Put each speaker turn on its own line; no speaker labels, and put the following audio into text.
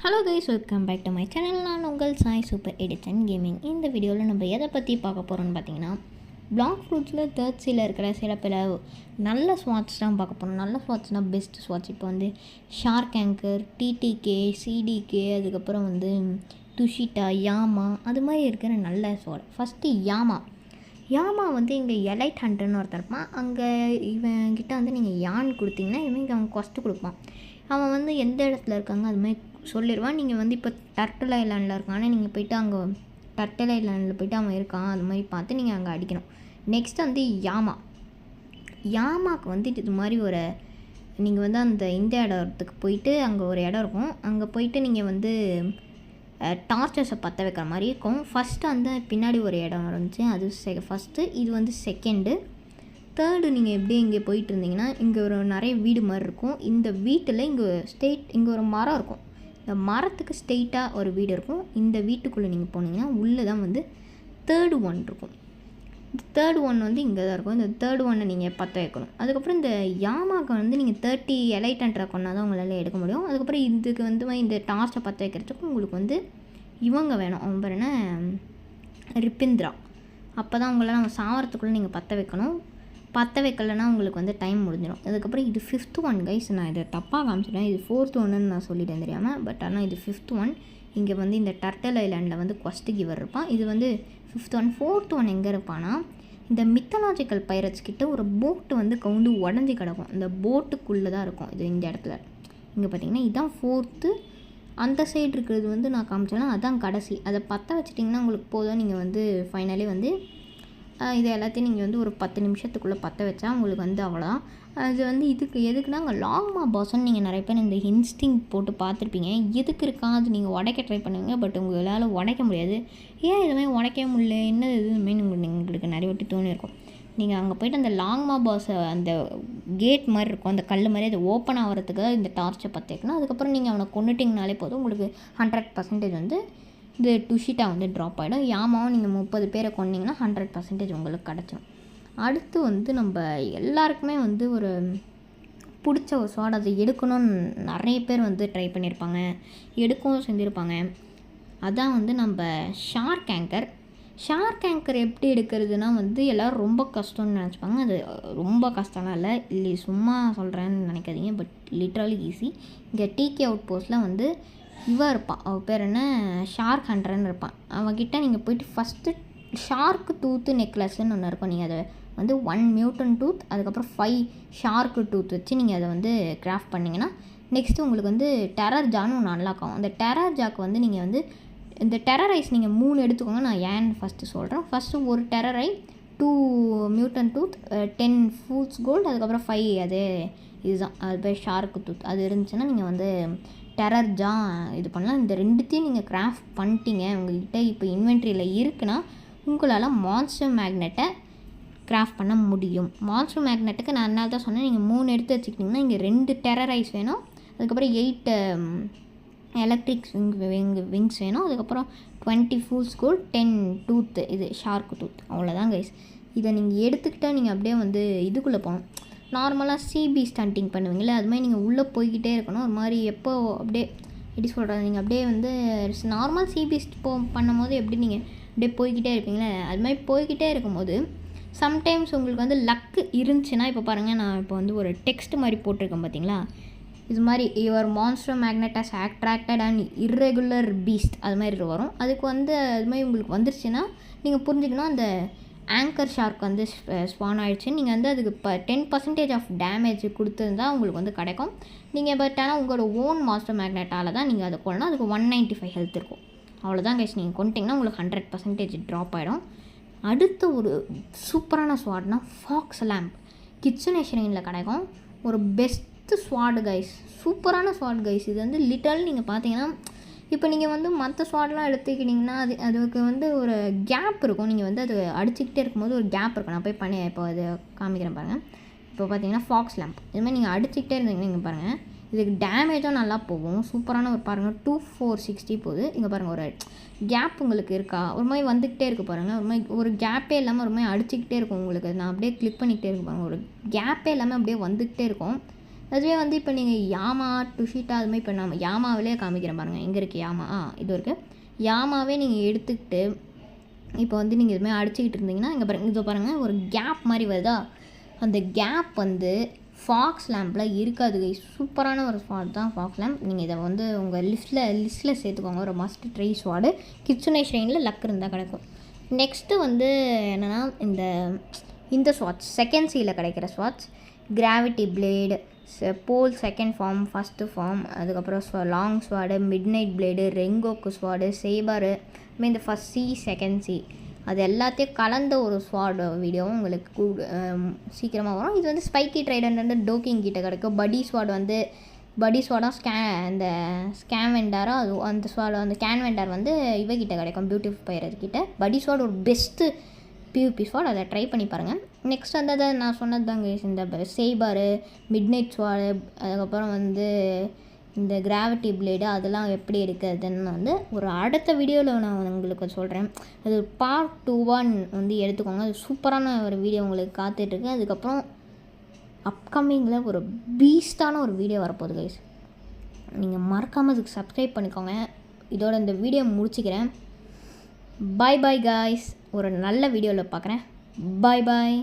Hello guys, welcome back to my channel. நான் உங்கள் Sai super Edison gaming. இந்த வீடியோவில் நம்ம எதை பற்றி பார்க்க போகிறோம்னு பார்த்தீங்கன்னா, பிளாக் ஃப்ரூட்ஸில் தேர்ட் சீல இருக்கிற சில பல நல்ல ஸ்வாட்ச் தான் பார்க்க போகிறோம். நல்ல ஸ்வாட்ச்னால் பெஸ்ட் ஸ்வாட்ச். இப்போ வந்து ஷார்க் ஆங்கர், டிடிகே, சிடிகே, அதுக்கப்புறம் வந்து துஷிட்டா, யாமா, அது மாதிரி இருக்கிற நல்ல ஸ்வாட். ஃபஸ்ட்டு யாமா வந்து இங்கே எலைட் ஹண்டர்னு ஒருத்தர் இருப்பான். அங்கே இவன்கிட்ட வந்து நீங்கள் யான் கொடுத்தீங்கன்னா இதுமாதிரி அவன் கொஸ்ட்டு கொடுப்பான். அவன் வந்து எந்த இடத்துல இருக்காங்க அதுமாதிரி சொல்லிடுவான். நீங்கள் வந்து இப்போ டர்ட்டில் ஐலாண்டில் இருக்கான், ஆனால் நீங்கள் போய்ட்டு அங்கே டர்ட்டில் ஐலாண்டில் போய்ட்டு அவன் இருக்கான் அது மாதிரி பார்த்து நீங்கள் அங்கே அடிக்கணும். நெக்ஸ்ட்டு வந்து யாமாவுக்கு வந்து இது மாதிரி ஒரு நீங்கள் வந்து அந்த இந்த இடத்துக்கு போயிட்டு அங்கே ஒரு இடம் இருக்கும். அங்கே போயிட்டு நீங்கள் வந்து டார்ச்சர்ஸை பற்ற வைக்கிற மாதிரி இருக்கும். ஃபஸ்ட்டு அந்த பின்னாடி ஒரு இடம் இருந்துச்சு, அது ஃபஸ்ட்டு. இது வந்து செகண்டு. தேர்டு நீங்கள் எப்படி இங்கே போயிட்டு இருந்தீங்கன்னா இங்கே ஒரு நிறைய வீடு மாதிரி இருக்கும். இந்த வீட்டில் இங்கே ஒரு மரம் இருக்கும். இந்த மரத்துக்கு ஸ்ட்ரெயிட்டாக ஒரு வீடு இருக்கும். இந்த வீட்டுக்குள்ளே நீங்கள் போனீங்கன்னா உள்ளே தான் வந்து தேர்டு ஒன் இருக்கும். இந்த தேர்டு ஒன் வந்து இங்கே தான் இருக்கும். இந்த தேர்டு ஒன்னை நீங்கள் பற்ற வைக்கணும். அதுக்கப்புறம் இந்த யாமாவுக்கு வந்து நீங்கள் 30 எலைட் ஹண்டரை கொண்டா தான் உங்களால் எடுக்க முடியும். அதுக்கப்புறம் இதுக்கு வந்து இந்த டார்ச்சை பற்ற வைக்கிறதுக்கு உங்களுக்கு வந்து இவங்க வேணும். அவங்க பேர் என்ன, ரிப்பிந்திரா. அப்போ தான் உங்களால் நம்ம சாவரத்துக்குள்ளே நீங்கள் பற்ற வைக்கணும். பற்ற வைக்கலைன்னா உங்களுக்கு வந்து டைம் முடிஞ்சிடும். அதுக்கப்புறம் இது 5th ஒன் கைஸ். நான் இதை தப்பாக காமிச்சிட்டேன். இது 4th ஒன்றுன்னு நான் சொல்லிட்டேன் தெரியாமல். பட் ஆனால் இது 5th ஒன். இங்கே வந்து இந்த டர்ட்டில் ஐலாண்டில் வந்து கொஸ்ட் கிவர் இருப்பான். இது வந்து 5th ஒன். 4th ஒன் எங்கே இருப்பான்னா, இந்த மித்தாலஜிக்கல் பைரட்ஸ் கிட்ட ஒரு போட்டு வந்து கவுந்து உடஞ்சி கிடக்கும். இந்த போட்டுக்குள்ளே தான் இருக்கும் இது. இந்த இடத்துல இங்கே பார்த்தீங்கன்னா இதுதான் 4th. அந்த சைடு இருக்கிறது வந்து நான் காமிச்சேன்னா அதுதான் கடைசி. அதை பற்ற வச்சிட்டிங்கன்னா உங்களுக்கு போதும். நீங்கள் வந்து ஃபைனலி வந்து இதை எல்லாத்தையும் நீங்கள் வந்து ஒரு 10 நிமிஷத்துக்குள்ளே பற்ற வச்சா உங்களுக்கு வந்து அவ்வளோதான். அது வந்து இதுக்கு எதுக்குன்னா, அங்கே லாங்மா பாஸ்ன்னு நீங்கள் நிறைய பேர் இந்த இன்ஸ்டிங் போட்டு பார்த்துருப்பீங்க. எதுக்கு இருக்கா அது நீங்கள் உடைக்க ட்ரை பண்ணுவீங்க. பட் உங்களால் உடைக்க முடியாது. ஏன் இதுமாதிரி உடைக்க முடியல, என்ன இதுமாரி உங்களுக்கு நிறைய வாட்டி தோணியிருக்கும். நீங்கள் அங்கே போய்ட்டு அந்த லாங்மா பாஸை அந்த கேட் மாதிரி இருக்கும், அந்த கல் மாதிரி, அது ஓப்பன் ஆகிறதுக்கு இந்த டார்ச்சை பற்ற வைக்கணும். அதுக்கப்புறம் நீங்கள் அவனை கொண்டுட்டிங்கனாலே போதும், உங்களுக்கு 100% வந்து இது டுஷிட்டா வந்து ட்ராப் ஆகிடும். யாமாவும் நீங்கள் 30 பேரை கொண்டிங்கன்னா 100% உங்களுக்கு கிடச்சிடும். அடுத்து வந்து நம்ம எல்லாருக்குமே வந்து ஒரு பிடிச்ச ஒரு ஸ்வாட், அதை எடுக்கணும்னு நிறைய பேர் வந்து ட்ரை பண்ணியிருப்பாங்க, எடுக்கவும் செஞ்சுருப்பாங்க. அதான் வந்து நம்ம ஷார்க் ஆங்கர் எப்படி எடுக்கிறதுனா வந்து எல்லோரும் ரொம்ப கஷ்டம்னு நினச்சிப்பாங்க. அது ரொம்ப கஷ்டம்லாம் இல்லை சும்மா சொல்கிறேன்னு நினைக்காதீங்க. But literally easy. இங்கே டிகே அவுட் போஸ்ட்டில் வந்து இவன் இருப்பான், அவன் பேர் என்ன, ஷார்க் ஹண்டர்னு இருப்பான். அவன்கிட்ட நீங்கள் போய்ட்டு ஃபஸ்ட்டு ஷார்க்கு டூத்து நெக்லஸ்ன்னு ஒன்று இருக்கும். நீங்கள் அதை வந்து 1 மியூட்டன் டூத், அதுக்கப்புறம் 5 ஷார்க்கு டூத் வச்சு நீங்கள் அதை வந்து கிராஃப்ட் பண்ணிங்கன்னா நெக்ஸ்ட்டு உங்களுக்கு வந்து டெரர் ஜான்னு ஒன்று அன்லாக் ஆகும். அந்த டெரர் ஜாக்கு வந்து நீங்கள் வந்து இந்த டெரர் ஐஸ் நீங்கள் 3 எடுத்துக்கோங்க. நான் ஏன்னு ஃபஸ்ட்டு சொல்கிறேன். ஃபஸ்ட்டு ஒரு டெரர் ஐ, 2 மியூட்டன் டூத், 10 ஃபூட்ஸ் கோல்டு, அதுக்கப்புறம் 5 அது இதுதான் அது பேர் ஷார்க்கு டூத். அது இருந்துச்சுன்னா நீங்கள் வந்து டெரர் ஜா இது பண்ணலாம். இந்த ரெண்டுத்தையும் நீங்கள் கிராஃப்ட் பண்ணிட்டீங்க, உங்கள்கிட்ட இப்போ இன்வென்ட்ரியில் இருக்குன்னா உங்களால் மான்ஸ்டர் மேக்னெட்டை கிராஃப்ட் பண்ண முடியும். மான்ஸ்டர் மேக்னெட்டுக்கு நான் அதனால தான் சொன்னேன், நீங்கள் 3 எடுத்து வச்சுக்கிட்டிங்கன்னா இங்கே 2 டெரர் ஐஸ் வேணும், அதுக்கப்புறம் 8 எலக்ட்ரிக் விங்ஸ் வேணும், அதுக்கப்புறம் 20 ஃபூல்ஸ் கோல்ட், 10 டூத்து, இது ஷார்க்கு டூத். அவ்வளோதான் கைஸ். இதை நீங்கள் எடுத்துக்கிட்டால் நீங்கள் அப்படியே வந்து இதுக்குள்ளே போகணும். நார்மலாக சிபி ஸ்டண்டிங் பண்ணுவீங்களே அது மாதிரி நீங்கள் உள்ளே போய்கிட்டே இருக்கணும். ஒரு மாதிரி எப்போ அப்படியே எப்படி சொல்கிறது, நீங்கள் அப்படியே வந்து நார்மல் சிபி பண்ணும்போது எப்படி நீங்கள் அப்படியே போய்கிட்டே இருப்பீங்களே அது மாதிரி போய்கிட்டே இருக்கும்போது சம்டைம்ஸ் உங்களுக்கு வந்து லக்கு இருந்துச்சுன்னா, இப்போ பாருங்கள், நான் இப்போ வந்து ஒரு டெக்ஸ்ட் மாதிரி போட்டிருக்கேன் பார்த்தீங்களா, இது மாதிரி your monster magnet has attracted and irregular Beast அது மாதிரி வரும். அதுக்கு வந்து அது மாதிரி உங்களுக்கு வந்துருச்சுன்னா நீங்கள் புரிஞ்சுக்கணும் அந்த ஆங்கர் ஷார்க் வந்து ஸ்பான் ஆகிடுச்சு. நீங்கள் வந்து அதுக்கு இப்போ 10% ஆஃப் டேமேஜ் கொடுத்துருந்தா உங்களுக்கு வந்து கிடைக்கும். நீங்கள் பட் ஆனால் உங்களோட ஓன் மாஸ்டர் மேக்னெட்டால் தான் நீங்கள் அதை கொள்ளணும். அதுக்கு 195 ஹெல்த் இருக்கும். அவ்வளோதான் கைஸ். நீங்கள் கொண்டிங்கன்னா உங்களுக்கு 100% ட்ராப் ஆகிடும். அடுத்த ஒரு சூப்பரான ஸ்வாட்னா ஃபாக்ஸ் லேம்ப் கிச்சனேஷனில் கிடைக்கும். ஒரு பெஸ்ட்டு ஸ்வாடு கைஸ், சூப்பரான ஸ்வாட் கைஸ். இது வந்து லிட்டரல் நீங்கள் பார்த்தீங்கன்னா இப்போ நீங்கள் வந்து மற்ற ஸ்வாட்லாம் எடுத்துக்கிட்டிங்கன்னா அதுக்கு வந்து ஒரு கேப் இருக்கும். நீங்கள் வந்து அது அடிச்சுக்கிட்டே இருக்கும்போது ஒரு கேப் இருக்கும். நான் போய் இப்போ அது காமிக்கிறேன் பாருங்கள். இப்போ பார்த்தீங்கன்னா ஃபாக்ஸ் லேம்ப் இதுமாதிரி நீங்கள் அடிச்சுக்கிட்டே இருந்தீங்கன்னா இங்கே பாருங்கள், இதுக்கு டேமேஜும் நல்லா போகும். சூப்பரான ஒரு பாருங்கள் 2460 போகுது. இங்கே பாருங்கள் ஒரு கேப் உங்களுக்கு இருக்கா, ஒரு மாதிரி வந்துக்கிட்டே இருக்குது பாருங்கள். ஒரு மாதிரி ஒரு கேப்பே இல்லாமல் ஒரு மாதிரி அடிச்சுக்கிட்டே இருக்கும் உங்களுக்கு. நான் அப்படியே கிளிக் பண்ணிக்கிட்டே இருக்கு பாருங்கள், ஒரு கேப்பே இல்லாமல் அப்படியே வந்துக்கிட்டே இருக்கும். அதுவே வந்து இப்போ நீங்கள் யாமா டுஷிட்டா அதுமாதிரி இப்போ நம்ம யாமாவிலே காமிக்கிறேன் பாருங்கள். எங்கே இருக்குது யாமா? இது இருக்குது. யாமாவே நீங்கள் எடுத்துக்கிட்டு இப்போ வந்து நீங்கள் இதுமாதிரி அடிச்சுக்கிட்டு இருந்தீங்கன்னா இங்கே பாருங்கள், இதோ பாருங்கள் ஒரு கேப் மாதிரி வருதா, அந்த கேப் வந்து ஃபாக்ஸ் லேம்பில் இருக்காது கைஸ். சூப்பரான ஒரு ஸ்வாட் தான் ஃபாக்ஸ் லேம்ப். நீங்கள் இதை வந்து உங்கள் லிஸ்ட்டில் சேர்த்துக்கோங்க. ஒரு மஸ்ட் ட்ரை ஸ்வாடு. கிட்சுனை ஷ்ரைனில் லக் இருந்தால் கிடைக்கும். நெக்ஸ்ட்டு வந்து என்னென்னா இந்த ஸ்வாட்ச் செகண்ட் சீயில் கிடைக்கிற ஸ்வாட்ச் கிராவிட்டி பிளேடு, போல் செகண்ட் ஃபார்ம், ஃபஸ்ட்டு ஃபார்ம், அதுக்கப்புறம் லாங் ஸ்வாடு, மிட் நைட் பிளேடு, ரெங்கோக்கு ஸ்வாடு, சேபாரு, இந்த ஃபஸ்ட் சி செகண்ட் சி அது எல்லாத்தையும் கலந்த ஒரு ஸ்வாட் வீடியோவும் உங்களுக்கு சீக்கிரமாக வரும். இது வந்து ஸ்பைக்கி ட்ரைடன்ட் வந்து டோக்கிங் கிட்ட கிடைக்கும். படி ஸ்வாடாக இந்த ஸ்கேன்வெண்டாரோ அது அந்த ஸ்வாட் அந்த கேன்வெண்டார் வந்து இவகிட்ட கிடைக்கும், பியூட்டிஃபுல் பைரர்கிட்ட. படி ஸ்வாட் ஒரு பெஸ்ட்டு பியூபி ஸ்வாட், அதை ட்ரை பண்ணி பாருங்கள். நெக்ஸ்ட் வந்து அதை நான் சொன்னது தாங்க இந்த சேபாரு, மிட் நைட் ஸ்வாடு, அதுக்கப்புறம் வந்து இந்த கிராவிட்டி பிளேடு அதெல்லாம் எப்படி எடுக்கிறதுன்னு வந்து ஒரு அடுத்த வீடியோவில் நான் உங்களுக்கு சொல்கிறேன். அது பார்ட் 2 வந்து எடுத்துக்கோங்க. அது சூப்பரான ஒரு வீடியோ உங்களுக்கு காத்துட்ருக்கு. அதுக்கப்புறம் அப்கமிங்கில் ஒரு பீஸ்டான ஒரு வீடியோ வரப்போகுது கைஸ். நீங்கள் மறக்காமல் அதுக்கு சப்ஸ்கிரைப் பண்ணிக்கோங்க. இதோட இந்த வீடியோ முடிச்சுக்கிறேன். பாய் பாய் காய்ஸ். ஒரு நல்ல வீடியோவில் பார்க்குறேன். பாய் பாய்.